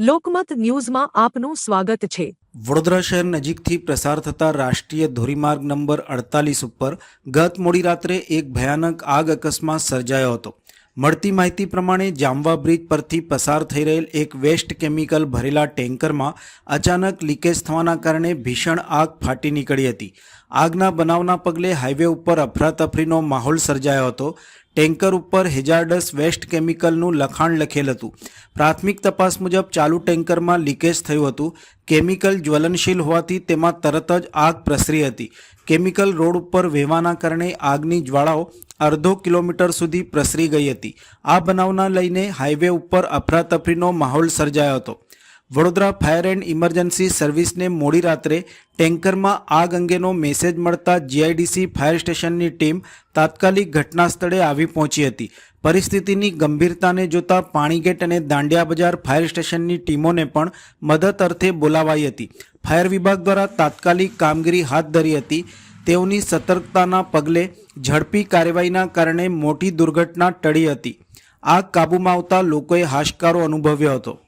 લોકમત ન્યૂઝમાં આપનું સ્વાગત છે। વડોદરા શહેર નજીકથી પ્રસાર થતા રાષ્ટ્રીય ધોરીમાર્ગ નંબર 48 ઉપર ગત મોડી રાત્રે એક ભયાનક આગ અકસ્માત સર્જાયો હતો। મળતી માહિતી પ્રમાણે જામવા બ્રિજ પરથી પસાર થઈ રહેલ એક વેસ્ટ કેમિકલ ભરેલા ટેન્કરમાં અચાનક લીકેજ થવાના કારણે ભીષણ આગ ફાટી નીકળી હતી। આગના બનાવના પગલે હાઈવે ઉપર અફરાતફરીનો માહોલ સર્જાયો હતો। ટેન્કર ઉપર હેઝાર્ડસ વેસ્ટ કેમિકલનું લખાણ લખેલ હતું। પ્રાથમિક તપાસ મુજબ ચાલુ ટેન્કરમાં લીકેજ થયું હતું। કેમિકલ જ્વલનશીલ હોવાથી તેમાં તરત જ આગ પ્રસરી હતી। કેમિકલ રોડ ઉપર વહેવાના કારણે આગની જ્વાળાઓ અડધો કિલોમીટર સુધી પ્રસરી ગઈ હતી। આ બનાવના લઈને હાઈવે ઉપર અફરાતફરીનો માહોલ સર્જાયો હતો। વડોદરા ફાયર એન્ડ ઇમરજન્સી સર્વિસને મોડી રાત્રે ટેન્કરમાં આગ અંગેનો મેસેજ મળતા જીઆઈડીસી ફાયર સ્ટેશનની ટીમ તાત્કાલિક ઘટના સ્થળે આવી પહોંચી હતી। પરિસ્થિતિની ગંભીરતાને જોતા પાણીગેટ અને દાંડિયા બજાર ફાયર સ્ટેશનની ટીમોને પણ મદદ અર્થે બોલાવાઈ હતી। ફાયર વિભાગ દ્વારા તાત્કાલિક કામગીરી હાથ ધરી હતી। તેઓની સતર્કતાના પગલે ઝડપી કાર્યવાહીના કારણે મોટી દુર્ઘટના ટળી હતી। આગ કાબૂમાં આવતા લોકોએ હાશકારો અનુભવ્યો હતો।